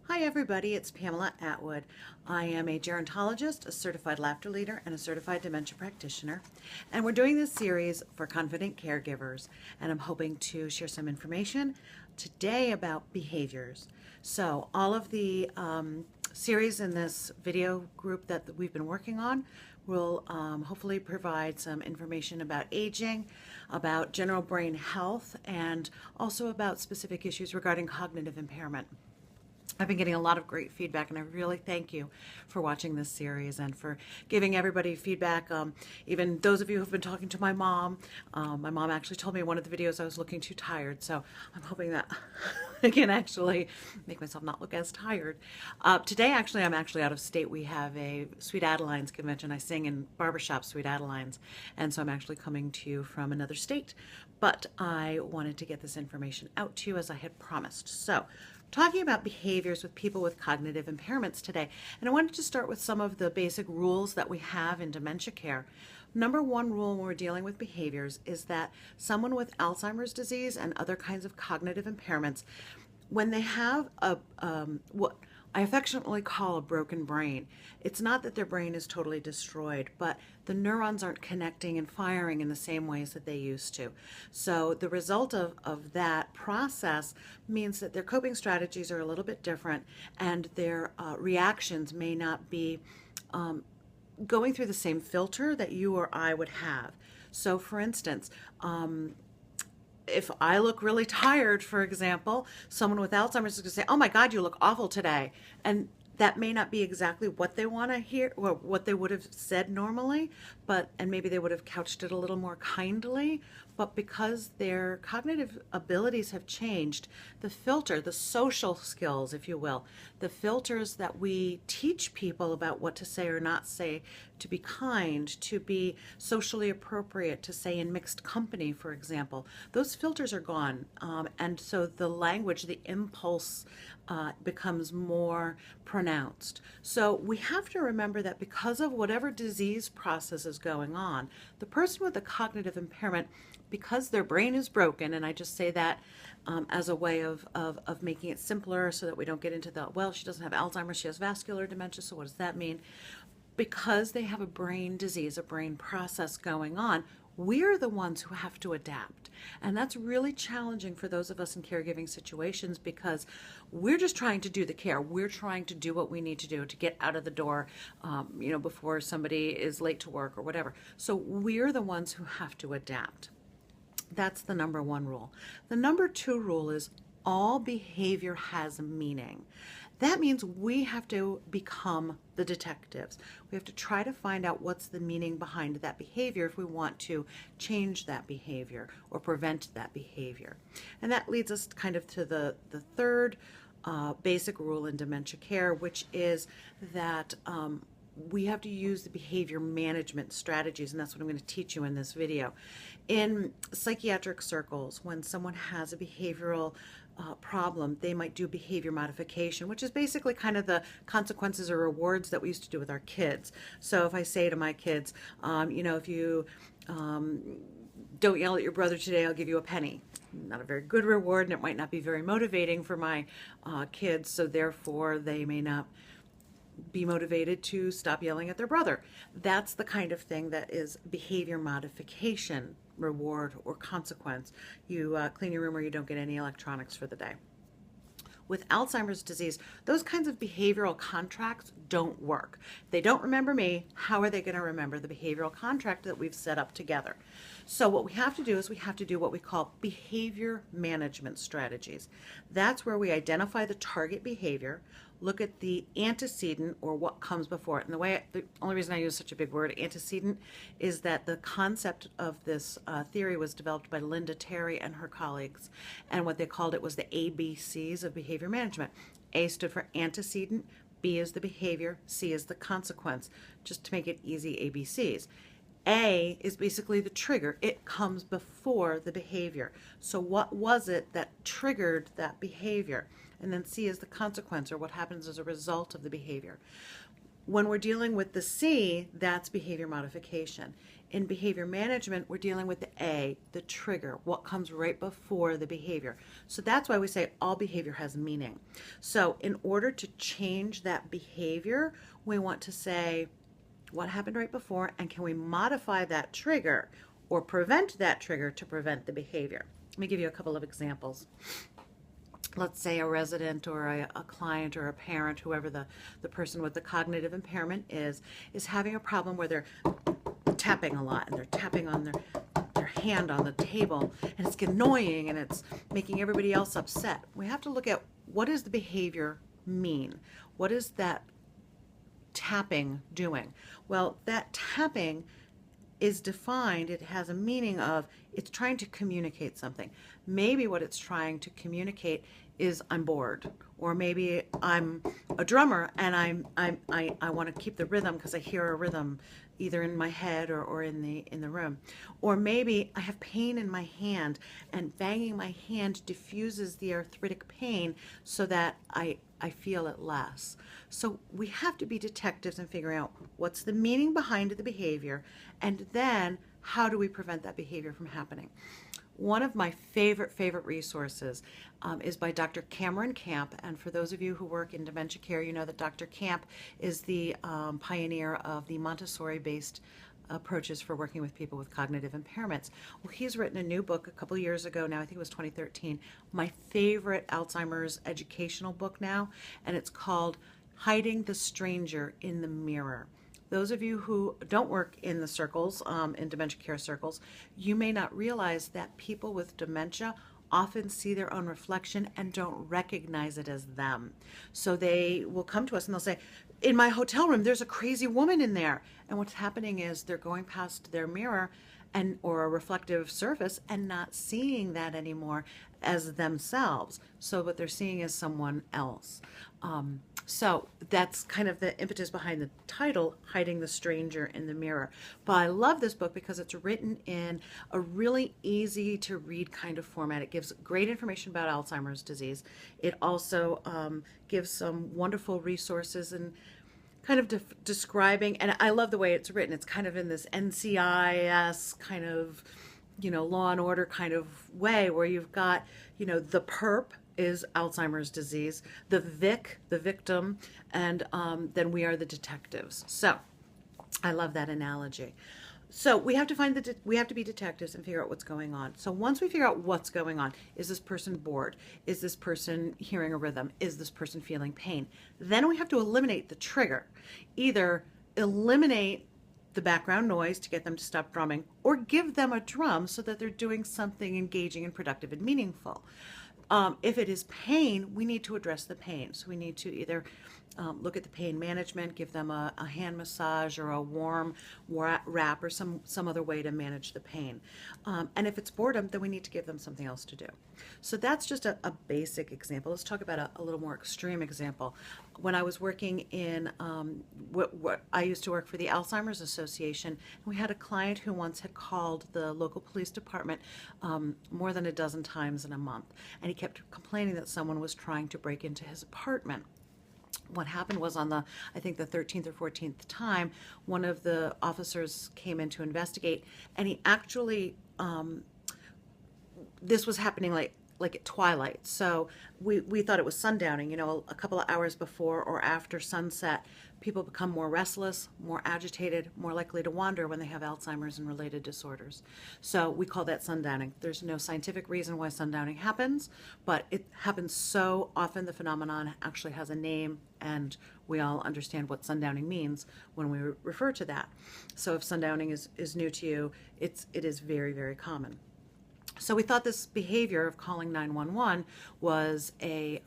Hi everybody, it's Pamela Atwood. I am a gerontologist, a certified laughter leader, and a certified dementia practitioner. And we're doing this series for confident caregivers, and I'm hoping to share some information today about behaviors. So all of the series in this video group that we've been working on will hopefully provide some information about aging, about general brain health, and also about specific issues regarding cognitive impairment. I've been getting a lot of great feedback, and I really thank you for watching this series and for giving everybody feedback. Even those of you who've been talking to my mom. My mom actually told me in one of the videos I was looking too tired, so I'm hoping that I can actually make myself not look as tired. Today, I'm actually out of state. We have a Sweet Adelines convention. I sing in barbershop Sweet Adelines, and so I'm actually coming to you from another state, but I wanted to get this information out to you as I had promised. So, talking about behaviors with people with cognitive impairments today. And I wanted to start with some of the basic rules that we have in dementia care. Number one rule when we're dealing with behaviors is that someone with Alzheimer's disease and other kinds of cognitive impairments, when they have what I affectionately call a broken brain, it's not that their brain is totally destroyed, but the neurons aren't connecting and firing in the same ways that they used to. So the result of that process means that their coping strategies are a little bit different, and their reactions may not be going through the same filter that you or I would have. So for instance, if I look really tired, for example, someone with Alzheimer's is going to say, "Oh my God, you look awful today." And that may not be exactly what they want to hear or what they would have said normally, and maybe they would have couched it a little more kindly. But because their cognitive abilities have changed, the filter, the social skills, if you will, the filters that we teach people about what to say or not say, to be kind, to be socially appropriate, to say in mixed company, for example, those filters are gone. And so the language, the impulse becomes more pronounced. So we have to remember that because of whatever disease process is going on, the person with a cognitive impairment, because their brain is broken, and I just say that as a way of making it simpler so that we don't get into the, well, she doesn't have Alzheimer's, she has vascular dementia, so what does that mean? Because they have a brain disease, a brain process going on, we're the ones who have to adapt. And that's really challenging for those of us in caregiving situations because we're just trying to do the care. We're trying to do what we need to do to get out of the door, before somebody is late to work or whatever. So we're the ones who have to adapt. That's the number one rule. The number two rule is all behavior has meaning. That means we have to become the detectives. We have to try to find out what's the meaning behind that behavior if we want to change that behavior or prevent that behavior. And that leads us kind of to the third basic rule in dementia care, which is that we have to use the behavior management strategies, and that's what I'm going to teach you in this video. In psychiatric circles, when someone has a behavioral problem, they might do behavior modification, which is basically kind of the consequences or rewards that we used to do with our kids. So if I say to my kids, if you don't yell at your brother today, I'll give you a penny. Not a very good reward, and it might not be very motivating for my kids, so therefore they may not be motivated to stop yelling at their brother. That's the kind of thing that is behavior modification, reward or consequence. You clean your room or you don't get any electronics for the day. With Alzheimer's disease, those kinds of behavioral contracts don't work. If they don't remember me, how are they going to remember the behavioral contract that we've set up together? So what we have to do is we have to do what we call behavior management strategies. That's where we identify the target behavior, look at the antecedent or what comes before it. And the only reason I use such a big word, antecedent, is that the concept of this theory was developed by Linda Terry and her colleagues. And what they called it was the ABCs of behavior management. A stood for antecedent, B is the behavior, C is the consequence, just to make it easy, ABCs. A is basically the trigger. It comes before the behavior. So what was it that triggered that behavior? And then C is the consequence, or what happens as a result of the behavior. When we're dealing with the C, that's behavior modification. In behavior management, we're dealing with the A, the trigger, what comes right before the behavior. So that's why we say all behavior has meaning. So in order to change that behavior, we want to say what happened right before, and can we modify that trigger or prevent that trigger to prevent the behavior. Let me give you a couple of examples. Let's say a resident or a client or a parent, whoever the person with the cognitive impairment is having a problem where they're tapping a lot and they're tapping on their hand on the table, and it's annoying and it's making everybody else upset. We have to look at, what does the behavior mean? What is that tapping doing? Well, that tapping is defined, it has a meaning of, it's trying to communicate something. Maybe what it's trying to communicate is I'm bored, or maybe I'm a drummer and I want to keep the rhythm because I hear a rhythm either in my head or in the room. Or maybe I have pain in my hand, and banging my hand diffuses the arthritic pain so that I feel it less. So we have to be detectives and figure out what's the meaning behind the behavior, and then how do we prevent that behavior from happening. One of my favorite resources is by Dr. Cameron Camp. And for those of you who work in dementia care, you know that Dr. Camp is the pioneer of the Montessori-based approaches for working with people with cognitive impairments. Well, he's written a new book a couple years ago now, I think it was 2013, my favorite Alzheimer's educational book now, and it's called Hiding the Stranger in the Mirror. Those of you who don't work in the circles, in dementia care circles, you may not realize that people with dementia often see their own reflection and don't recognize it as them. So they will come to us and they'll say, in my hotel room, there's a crazy woman in there. And what's happening is they're going past their mirror or a reflective surface and not seeing that anymore as themselves. So what they're seeing is someone else. So that's kind of the impetus behind the title, Hiding the Stranger in the Mirror. But I love this book because it's written in a really easy to read kind of format. It gives great information about Alzheimer's disease. It also gives some wonderful resources and kind of describing, and I love the way it's written. It's kind of in this NCIS kind of, Law and Order kind of way, where you've got, the perp is Alzheimer's disease, the vic, the victim, and then we are the detectives. So I love that analogy. So we have to we have to be detectives and figure out what's going on. So once we figure out what's going on, is this person bored? Is this person hearing a rhythm? Is this person feeling pain? Then we have to eliminate the trigger. Either eliminate the background noise to get them to stop drumming, or give them a drum so that they're doing something engaging and productive and meaningful. If it is pain, we need to address the pain. So we need to either look at the pain management, give them a hand massage or a warm wrap or some other way to manage the pain. And if it's boredom, then we need to give them something else to do. So that's just a basic example. Let's talk about a little more extreme example. When I was working in, I used to work for the Alzheimer's Association, and we had a client who once had called the local police department more than a dozen times in a month. And he kept complaining that someone was trying to break into his apartment. What happened was on I think the 13th or 14th time, one of the officers came in to investigate, and he actually, this was happening like at twilight. So we thought it was sundowning, a couple of hours before or after sunset. People become more restless, more agitated, more likely to wander when they have Alzheimer's and related disorders. So we call that sundowning. There's no scientific reason why sundowning happens, but it happens so often the phenomenon actually has a name, and we all understand what sundowning means when we refer to that. So if sundowning is new to you, it is very, very common. So we thought this behavior of calling 911 was a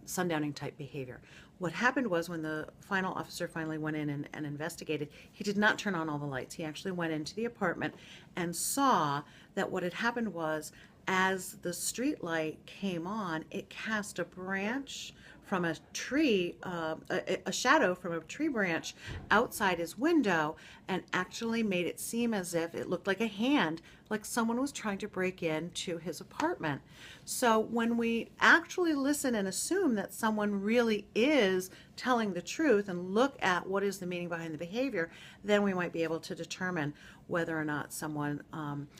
sundowning type behavior. What happened was when the final officer finally went in and investigated, he did not turn on all the lights. He actually went into the apartment and saw that what had happened was, as the street light came on, it cast a branch from a tree, a shadow from a tree branch outside his window, and actually made it seem as if it looked like a hand like someone was trying to break into his apartment. So when we actually listen and assume that someone really is telling the truth and look at what is the meaning behind the behavior, then we might be able to determine whether or not someone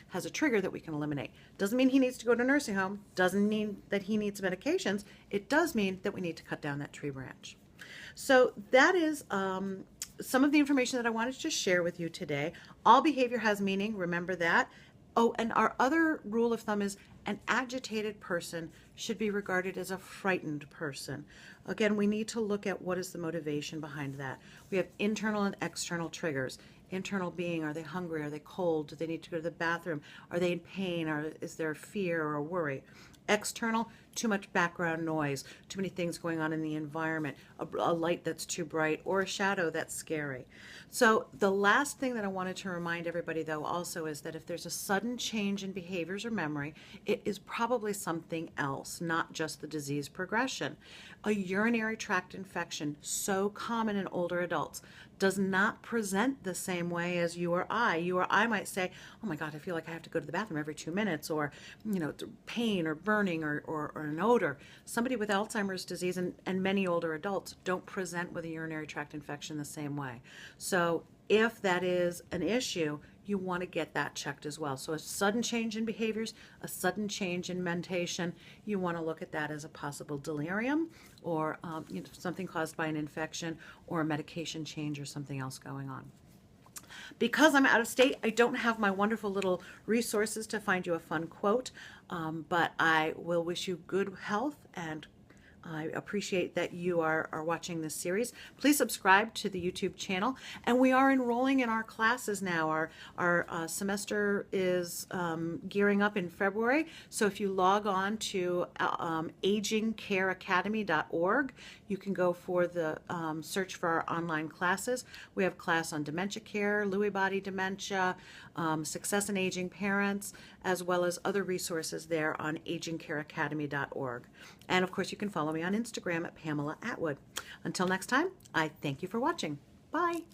has a trigger that we can eliminate. Doesn't mean he needs to go to a nursing home, doesn't mean that he needs medications. It does mean that we need to cut down that tree branch. So that is some of the information that I wanted to share with you today. All behavior has meaning, remember that. Oh, and our other rule of thumb is an agitated person should be regarded as a frightened person. Again, we need to look at what is the motivation behind that. We have internal and external triggers. Internal being, are they hungry? Are they cold? Do they need to go to the bathroom? Are they in pain? Or is there fear or a worry? External, too much background noise, too many things going on in the environment, a light that's too bright, or a shadow that's scary. So the last thing that I wanted to remind everybody, though, also is that if there's a sudden change in behaviors or memory, it is probably something else, not just the disease progression. A urinary tract infection, so common in older adults, does not present the same way as you or I. You or I might say, oh my God, I feel like I have to go to the bathroom every 2 minutes, or, pain or burning or an odor. Somebody with Alzheimer's disease and many older adults don't present with a urinary tract infection the same way. So if that is an issue, you want to get that checked as well. So a sudden change in behaviors, a sudden change in mentation, you want to look at that as a possible delirium or something caused by an infection or a medication change or something else going on. Because I'm out of state, I don't have my wonderful little resources to find you a fun quote, but I will wish you good health, and I appreciate that you are watching this series. Please subscribe to the YouTube channel. And we are enrolling in our classes now. Our semester is gearing up in February. So if you log on to agingcareacademy.org, you can go for the search for our online classes. We have class on dementia care, Lewy body dementia, success in aging parents, as well as other resources there on agingcareacademy.org. And of course, you can follow me on Instagram at Pamela Atwood. Until next time, I thank you for watching. Bye.